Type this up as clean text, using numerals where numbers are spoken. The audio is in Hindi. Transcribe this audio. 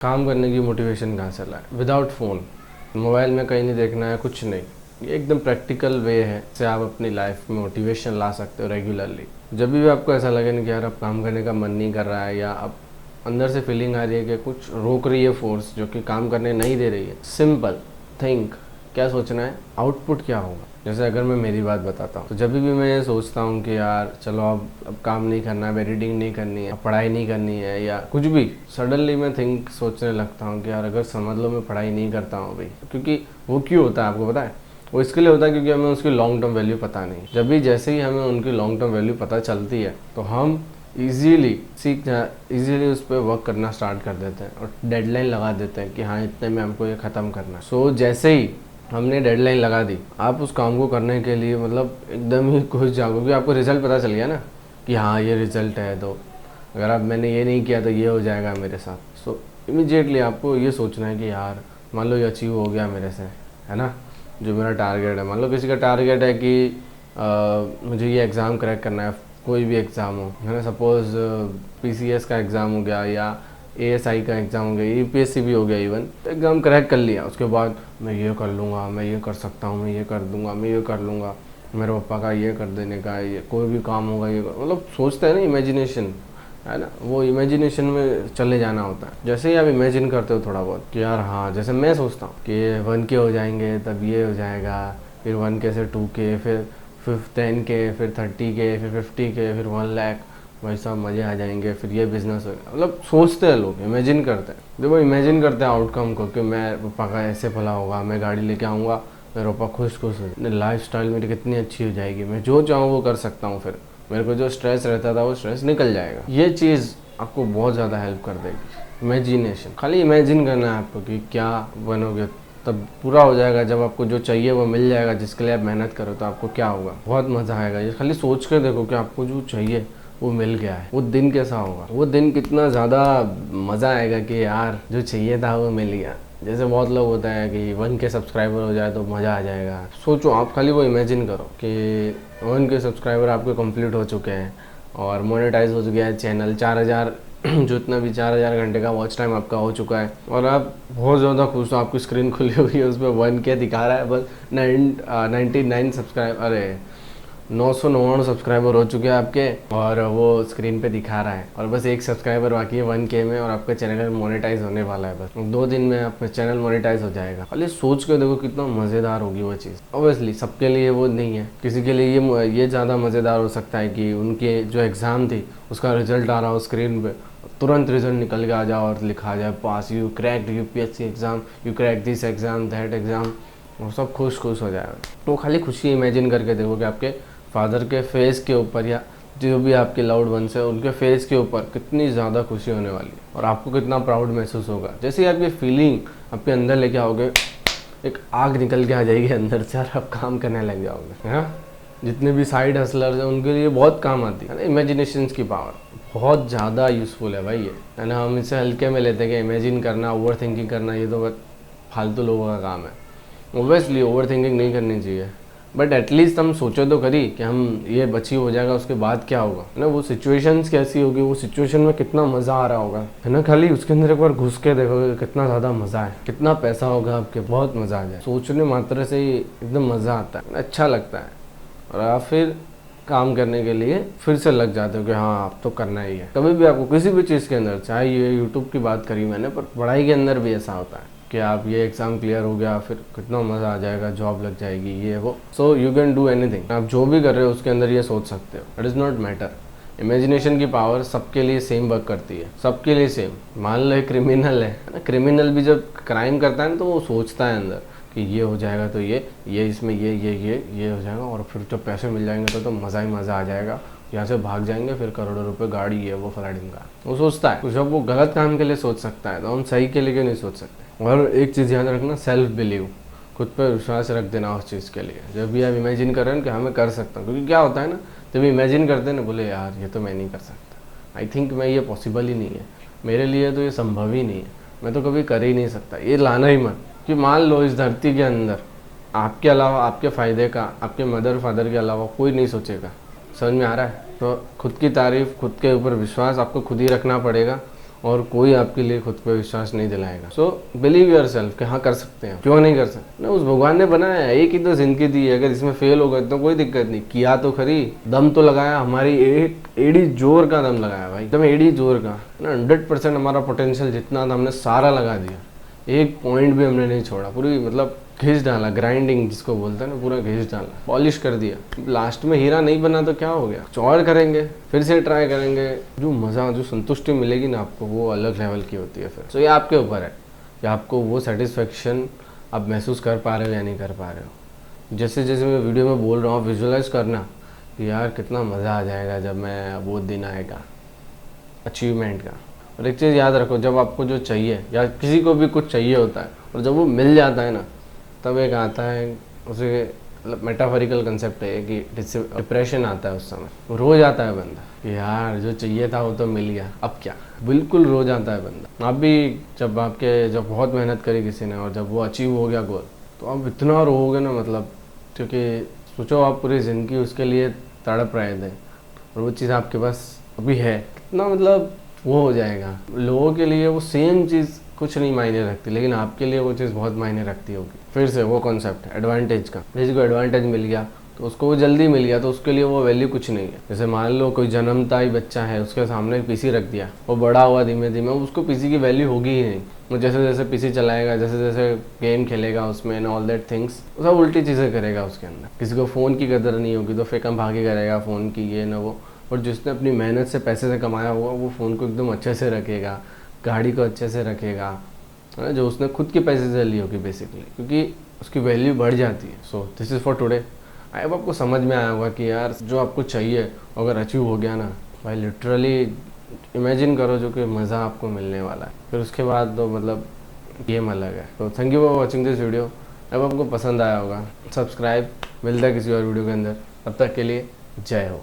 काम करने की मोटिवेशन कहाँ से लाए विदाउट फ़ोन। मोबाइल में कहीं नहीं देखना है, कुछ नहीं। ये एकदम प्रैक्टिकल वे है से आप अपनी लाइफ में मोटिवेशन ला सकते हो रेगुलरली। जब भी आपको ऐसा लगे ना कि यार अब काम करने का मन नहीं कर रहा है, या अब अंदर से फीलिंग आ रही है कि कुछ रोक रही है फोर्स जो कि काम करने नहीं दे रही है, सिंपल थिंक, क्या सोचना है, आउटपुट क्या होगा। जैसे अगर मैं मेरी बात बताता हूँ तो जब भी मैं ये सोचता हूँ कि यार चलो अब काम नहीं करना है, एडिटिंग नहीं करनी है, पढ़ाई नहीं करनी है या कुछ भी, सडनली मैं सोचने लगता हूँ कि यार अगर समझ लो मैं पढ़ाई नहीं करता हूँ अभी। क्योंकि वो क्यों होता है आपको पता है? वो इसके लिए होता है क्योंकि हमें उसकी लॉन्ग टर्म वैल्यू पता नहीं। जब भी जैसे ही हमें उनकी लॉन्ग टर्म वैल्यू पता चलती है तो हम इजीली उस पर वर्क करना स्टार्ट कर देते हैं और डेडलाइन लगा देते हैं कि हाँ इतने में हमको ये ख़त्म करना है। सो जैसे ही हमने डेडलाइन लगा दी, आप उस काम को करने के लिए मतलब एकदम ही खुश जाओगे क्योंकि आपको रिजल्ट पता चल गया ना कि हाँ ये रिजल्ट है। तो अगर आप मैंने ये नहीं किया तो ये हो जाएगा मेरे साथ। सो इमीडिएटली आपको ये सोचना है कि यार मान लो ये अचीव हो गया मेरे से, है ना, जो मेरा टारगेट है। मान लो किसी का टारगेट है कि मुझे ये एग्ज़ाम क्रैक करना है, कोई भी एग्ज़ाम हो, है ना, सपोज़ PCS का एग्ज़ाम हो गया या ASI का एग्ज़ाम हो गया, UPSC भी हो गया, इवन एग्ज़ाम क्रैक कर लिया। उसके बाद मैं ये कर लूँगा, मैं ये कर सकता हूँ, मैं ये कर दूँगा, मैं ये कर लूँगा, मेरे पापा का ये कर देने का, ये कोई भी काम होगा ये मतलब सोचते हैं ना, इमेजिनेशन है ना, वो इमेजिनेशन में चले जाना होता है। जैसे ही आप इमेजिन करते हो थोड़ा बहुत कि यार हाँ, जैसे मैं सोचता हूँ कि 1K हो जाएंगे तब ये हो जाएगा, फिर 1K से 2K, फिर 10K, फिर 30K, फिर 50K, फिर 1 लाख, भाई साहब मज़े आ जाएंगे, फिर ये बिज़नेस हो गया। मतलब सोचते हैं लोग, इमेजिन करते हैं। जब वो इमेजिन करते हैं आउटकम को कि मैं पापा का ऐसे भला होगा, मैं गाड़ी लेके आऊँगा, मेरे पापा खुश खुश हो, लाइफ स्टाइल मेरी कितनी अच्छी हो जाएगी, मैं जो चाहूँ वो कर सकता हूँ, फिर मेरे को जो स्ट्रेस रहता था वो स्ट्रेस निकल जाएगा। ये चीज़ आपको बहुत ज़्यादा हेल्प कर देगी। इमेजिनेशन, खाली इमेजिन करना है आपको कि क्या बनोगे, तब पूरा हो जाएगा। जब आपको जो चाहिए वो मिल जाएगा, जिसके लिए आप मेहनत करो, तो आपको क्या होगा, बहुत मज़ा आएगा। ये खाली सोच के देखो कि आपको जो चाहिए वो मिल गया है, वो दिन कैसा होगा, वो दिन कितना ज़्यादा मज़ा आएगा कि यार जो चाहिए था वो मिल गया। जैसे बहुत लोग होता है कि 1K सब्सक्राइबर हो जाए तो मज़ा आ जाएगा। सोचो, आप खाली वो इमेजिन करो कि 1K सब्सक्राइबर आपके कंप्लीट हो चुके हैं और मोनेटाइज हो चुका है चैनल, 4000 जो इतना भी 4000 घंटे का वॉच टाइम आपका हो चुका है और आप बहुत ज़्यादा खुश हो। आपकी स्क्रीन खुली हुई है, उस पर 1K दिखा रहा है, बस 99 सब्सक्राइब, अरे 999 सब्सक्राइबर हो चुके हैं आपके और वो स्क्रीन पे दिखा रहा है और बस एक सब्सक्राइबर बाकी है 1K में और आपका चैनल मोनेटाइज होने वाला है। बस 2 दिन में आपका चैनल मोनेटाइज हो जाएगा। खाली सोच के देखो कितना मज़ेदार होगी वो चीज़। ऑब्वियसली सबके लिए वो नहीं है, किसी के लिए ये ज़्यादा मज़ेदार हो सकता है कि उनके जो एग्ज़ाम थी उसका रिजल्ट आ रहा हो स्क्रीन पर, तुरंत रिजल्ट निकल के आ जाओ और लिखा जाए pass, you cracked UPSC exam, you crack this exam, that exam, वो सब खुश खुश हो जाएगा। तो खाली खुशी इमेजिन करके देखो कि आपके फादर के फेस के ऊपर या जो भी आपके लाउड वंस है उनके फेस के ऊपर कितनी ज़्यादा खुशी होने वाली है और आपको कितना प्राउड महसूस होगा। जैसे ही आप ये फीलिंग आपके अंदर लेके आओगे, एक आग निकल के आ जाएगी अंदर से और आप काम करने लग जाओगे, है ना। जितने भी साइड हसलर्स हैं उनके लिए बहुत काम आती है ना इमेजिनेशन की पावर, बहुत ज़्यादा यूज़फुल है भाई ये, है ना। हम इसे हल्के में लेते हैं कि इमेजिन करना, ओवर थिंकिंग करना ये तो फालतू लोगों का काम है। ओब्वियसली ओवर थिंकिंग नहीं करनी चाहिए, बट एटलीस्ट हम सोचो तो करी कि हम ये बची हो जाएगा, उसके बाद क्या होगा, है ना, वो सिचुएशंस कैसी होगी, वो सिचुएशन में कितना मज़ा आ रहा होगा, है ना। खाली उसके अंदर एक बार घुस के देखोगे कितना ज़्यादा मज़ा है, कितना पैसा होगा आपके, बहुत मज़ा आ जाए। सोचने मात्र से ही एकदम मज़ा आता है, अच्छा लगता है और आप फिर काम करने के लिए फिर से लग जाते हो कि हाँ अब तो करना ही है। कभी भी आपको किसी भी चीज़ के अंदर, चाहे ये यूट्यूब की बात करी मैंने, पर पढ़ाई के अंदर भी ऐसा होता है कि आप ये एग्ज़ाम क्लियर हो गया, फिर कितना मज़ा आ जाएगा, जॉब लग जाएगी, ये वो। So you can do anything. आप जो भी कर रहे हो उसके अंदर ये सोच सकते हो, it is not matter. Imagination की पावर सबके लिए सेम वर्क करती है, सबके लिए सेम। मान लो एक क्रिमिनल है ना, क्रिमिनल भी जब क्राइम करता है ना तो वो सोचता है अंदर कि ये हो जाएगा तो ये इसमें ये हो जाएगा और फिर जब पैसे मिल जाएंगे तो मज़ा ही मज़ा आ जाएगा, यहाँ से भाग जाएंगे, फिर करोड़ों रुपए गाड़ी है वो फलाडिंग का, वो सोचता है। तो जब वो गलत काम के लिए सोच सकता है तो हम सही के लिए क्यों नहीं सोच सकते। और एक चीज़ याद रखना, सेल्फ बिलीव, खुद पर विश्वास रख देना उस चीज़ के लिए। जब भी आप इमेजिन कर रहे हैं कि हाँ मैं कर सकता हूँ, क्योंकि क्या होता है ना, जब इमेजिन करते हैं ना, बोले यार ये तो मैं नहीं कर सकता, आई थिंक मैं ये पॉसिबल ही नहीं है, मेरे लिए तो ये संभव ही नहीं है, मैं तो कभी कर ही नहीं सकता, ये लाना ही मत। कि मान लो इस धरती के अंदर आपके अलावा, आपके फ़ायदे का, आपके मदर फादर के अलावा कोई नहीं सोचेगा। समझ में आ रहा है? तो खुद की तारीफ़, खुद के ऊपर विश्वास आपको खुद ही रखना पड़ेगा और कोई आपके लिए खुद पे विश्वास नहीं दिलाएगा। सो बिलीव योर सेल्फ कि हाँ कर सकते हैं, क्यों नहीं कर सकते ना। उस भगवान ने बनाया है, एक ही तो जिंदगी दी है, अगर इसमें फेल हो गए तो कोई दिक्कत नहीं, किया तो खरी, दम तो लगाया, हमारी एक एड़ी जोर का दम लगाया भाई, एकदम एड़ी जोर का ना। 100% हमारा पोटेंशियल जितना था हमने सारा लगा दिया, एक पॉइंट भी हमने नहीं छोड़ा, पूरी मतलब घिस डाला, ग्राइंडिंग जिसको बोलते हैं ना, पूरा घिस डाला, पॉलिश कर दिया। लास्ट में हीरा नहीं बना तो क्या हो गया, कुछ और करेंगे, फिर से ट्राई करेंगे। जो मज़ा, जो संतुष्टि मिलेगी ना आपको, वो अलग लेवल की होती है फिर। तो ये आपके ऊपर है कि आपको वो सेटिस्फेक्शन आप महसूस कर पा रहे हो या नहीं कर पा रहे हो। जैसे जैसे मैं वीडियो में बोल रहा हूँ, विजुअलाइज करना कि यार कितना मज़ा आ जाएगा जब मैं वो दिन आएगा अचीवमेंट का। और एक चीज़ याद रखो, जब आपको जो चाहिए या किसी को भी कुछ चाहिए होता है और जब वो मिल जाता है ना, तब एक आता है, उसे मतलब मेटाफोरिकल कंसेप्ट है कि डिप्रेशन आता है उस समय। रो जाता है बंदा कि यार जो चाहिए था वो तो मिल गया, अब क्या, बिल्कुल रो जाता है बंदा। आप भी जब बहुत मेहनत करी किसी ने और जब वो अचीव हो गया गोल, तो आप इतना रोओगे ना, मतलब क्योंकि सोचो आप पूरी ज़िंदगी उसके लिए तड़प रहे थे और वो चीज़ आपके पास अभी है, कितना मतलब वो हो जाएगा। लोगों के लिए वो सेम चीज़ कुछ नहीं मायने रखती, लेकिन आपके लिए वो चीज़ बहुत मायने रखती होगी। फिर से वो कॉन्सेप्ट है एडवांटेज का, किसी को एडवांटेज मिल गया तो उसको वो जल्दी मिल गया, तो उसके लिए वो वैल्यू कुछ नहीं है। जैसे मान लो कोई जन्मता ही बच्चा है, उसके सामने एक पीसी रख दिया, वो बड़ा हुआ धीमे धीमे, उसको पीसी की वैल्यू होगी ही नहीं। वो जैसे जैसे पीसी चलाएगा, जैसे जैसे गेम खेलेगा उसमें एंड ऑल दैट थिंग्स, सब उल्टी चीज़ें करेगा उसके अंदर। किसी को फ़ोन की कदर नहीं होगी तो फेंकम भागी करेगा फ़ोन की, ये ना वो। और जिसने अपनी मेहनत से पैसे से कमाया होगा वो फ़ोन को एकदम अच्छे से रखेगा, गाड़ी को अच्छे से रखेगा, है ना, जो उसने खुद के पैसे से ली होगी बेसिकली, क्योंकि उसकी वैल्यू बढ़ जाती है। So this is for today. I hope आपको समझ में आया होगा कि यार जो आपको चाहिए अगर अचीव हो गया ना भाई, लिटरली इमेजिन करो जो कि मज़ा आपको मिलने वाला है। फिर उसके बाद तो मतलब गेम अलग है। तो thank you for watching this video. अब आपको पसंद आया होगा, सब्सक्राइब, मिलता है किसी और वीडियो के अंदर। तब तक के लिए जय हो।